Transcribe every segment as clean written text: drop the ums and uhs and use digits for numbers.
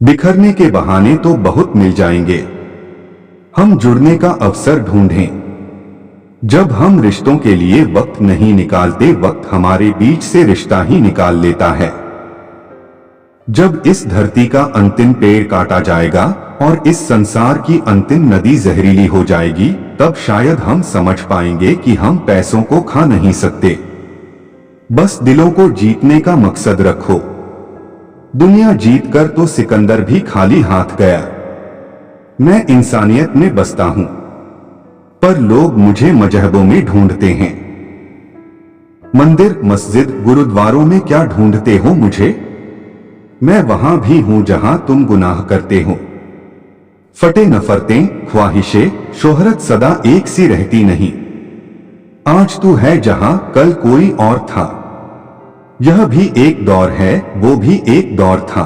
बिखरने के बहाने तो बहुत मिल जाएंगे, हम जुड़ने का अवसर ढूंढें। जब हम रिश्तों के लिए वक्त नहीं निकालते, वक्त हमारे बीच से रिश्ता ही निकाल लेता है। जब इस धरती का अंतिम पेड़ काटा जाएगा और इस संसार की अंतिम नदी जहरीली हो जाएगी, तब शायद हम समझ पाएंगे कि हम पैसों को खा नहीं सकते, बस दिलों को जीतने का मकसद रखो। दुनिया जीतकर तो सिकंदर भी खाली हाथ गया। मैं इंसानियत में बसता हूं, पर लोग मुझे मजहबों में ढूंढते हैं। मंदिर, मस्जिद, गुरुद्वारों में क्या ढूंढते हो मुझे? मैं वहां भी हूं जहां तुम गुनाह करते हो। फटे नफरतें, ख्वाहिशें, शोहरत सदा एक सी रहती नहीं। आज तू है जहां कल कोई और था। यह भी एक दौर है, वो भी एक दौर था।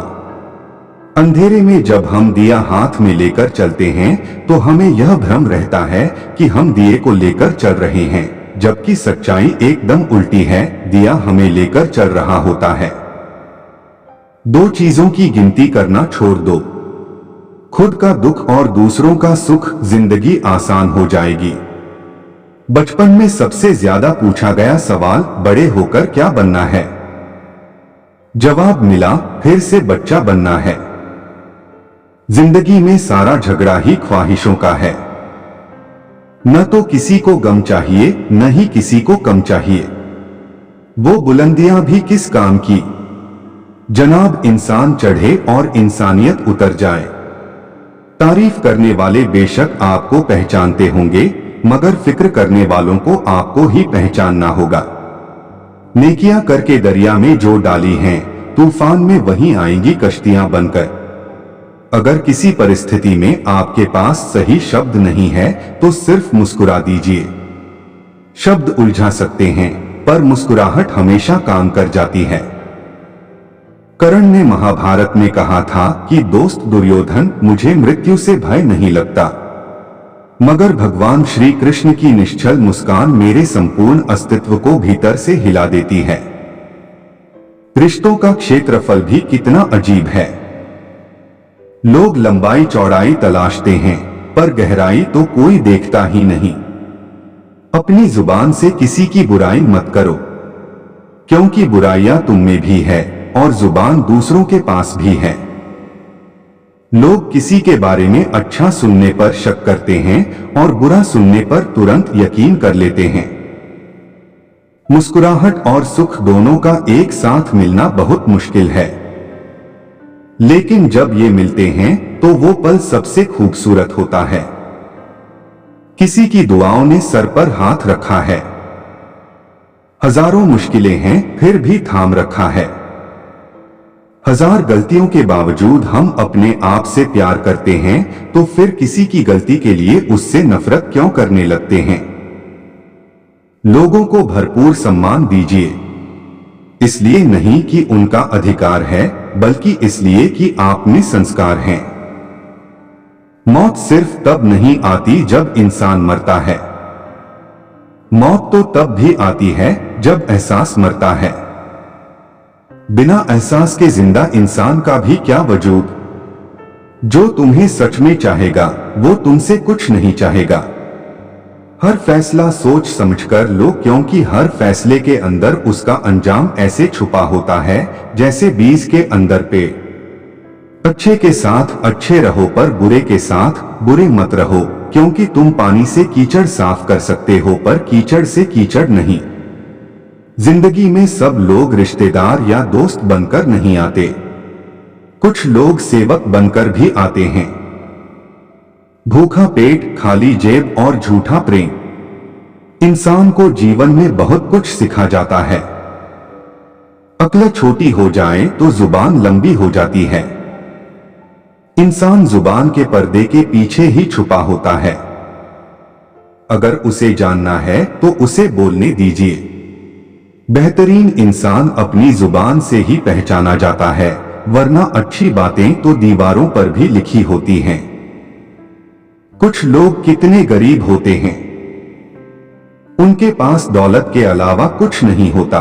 अंधेरे में जब हम दिया हाथ में लेकर चलते हैं तो हमें यह भ्रम रहता है कि हम दिए को लेकर चल रहे हैं, जबकि सच्चाई एकदम उल्टी है, दिया हमें लेकर चल रहा होता है। दो चीजों की गिनती करना छोड़ दो, खुद का दुख और दूसरों का सुख, जिंदगी आसान हो जाएगी। बचपन में सबसे ज्यादा पूछा गया सवाल, बड़े होकर क्या बनना है? जवाब मिला, फिर से बच्चा बनना है। जिंदगी में सारा झगड़ा ही ख्वाहिशों का है। न तो किसी को गम चाहिए, न ही किसी को कम चाहिए। वो बुलंदियां भी किस काम की, जनाब इंसान चढ़े और इंसानियत उतर जाए। तारीफ करने वाले बेशक आपको पहचानते होंगे, मगर फिक्र करने वालों को आपको ही पहचानना होगा। नेकियां करके दरिया में जो डाली हैं, तूफान में वहीं आएंगी कश्तियां बनकर। अगर किसी परिस्थिति में आपके पास सही शब्द नहीं है तो सिर्फ मुस्कुरा दीजिए। शब्द उलझा सकते हैं, पर मुस्कुराहट हमेशा काम कर जाती है। कर्ण ने महाभारत में कहा था कि दोस्त दुर्योधन, मुझे मृत्यु से भय नहीं लगता, मगर भगवान श्री कृष्ण की निश्चल मुस्कान मेरे संपूर्ण अस्तित्व को भीतर से हिला देती है। रिश्तों का क्षेत्रफल भी कितना अजीब है। लोग लंबाई चौड़ाई तलाशते हैं, पर गहराई तो कोई देखता ही नहीं। अपनी जुबान से किसी की बुराई मत करो, क्योंकि बुराइयां तुम में भी है और जुबान दूसरों के पास भी है। लोग किसी के बारे में अच्छा सुनने पर शक करते हैं और बुरा सुनने पर तुरंत यकीन कर लेते हैं। मुस्कुराहट और सुख दोनों का एक साथ मिलना बहुत मुश्किल है, लेकिन जब ये मिलते हैं तो वो पल सबसे खूबसूरत होता है। किसी की दुआओं ने सर पर हाथ रखा है। हजारों मुश्किलें हैं, फिर भी थाम रखा है। हजार गलतियों के बावजूद हम अपने आप से प्यार करते हैं, तो फिर किसी की गलती के लिए उससे नफरत क्यों करने लगते हैं? लोगों को भरपूर सम्मान दीजिए, इसलिए नहीं कि उनका अधिकार है, बल्कि इसलिए कि आप में संस्कार हैं। मौत सिर्फ तब नहीं आती जब इंसान मरता है। मौत तो तब भी आती है जब एहसास मरता है। बिना एहसास के जिंदा इंसान का भी क्या वजूद। जो तुम्हें सच में चाहेगा वो तुमसे कुछ नहीं चाहेगा। हर फैसला सोच समझकर लो, क्योंकि हर फैसले के अंदर उसका अंजाम ऐसे छुपा होता है जैसे बीज के अंदर पेड़। अच्छे के साथ अच्छे रहो, पर बुरे के साथ बुरे मत रहो, क्योंकि तुम पानी से कीचड़ साफ कर सकते हो, पर कीचड़ से कीचड़ नहीं। जिंदगी में सब लोग रिश्तेदार या दोस्त बनकर नहीं आते, कुछ लोग सेवक बनकर भी आते हैं। भूखा पेट, खाली जेब और झूठा प्रेम इंसान को जीवन में बहुत कुछ सिखा जाता है। अक्ल छोटी हो जाए तो जुबान लंबी हो जाती है। इंसान जुबान के पर्दे के पीछे ही छुपा होता है। अगर उसे जानना है तो उसे बोलने दीजिए। बेहतरीन इंसान अपनी जुबान से ही पहचाना जाता है, वरना अच्छी बातें तो दीवारों पर भी लिखी होती हैं। कुछ लोग कितने गरीब होते हैं, उनके पास दौलत के अलावा कुछ नहीं होता,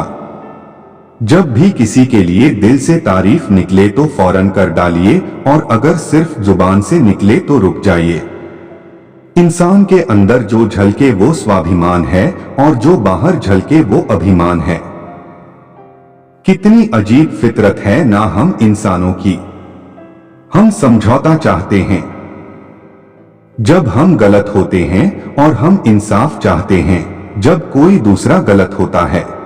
जब भी किसी के लिए दिल से तारीफ निकले तो फौरन कर डालिए, और अगर सिर्फ जुबान से निकले तो रुक जाइए। इंसान के अंदर जो झलके वो स्वाभिमान है, और जो बाहर झलके वो अभिमान है। कितनी अजीब फितरत है ना हम इंसानों की। हम समझौता चाहते हैं जब हम गलत होते हैं, और हम इंसाफ चाहते हैं जब कोई दूसरा गलत होता है।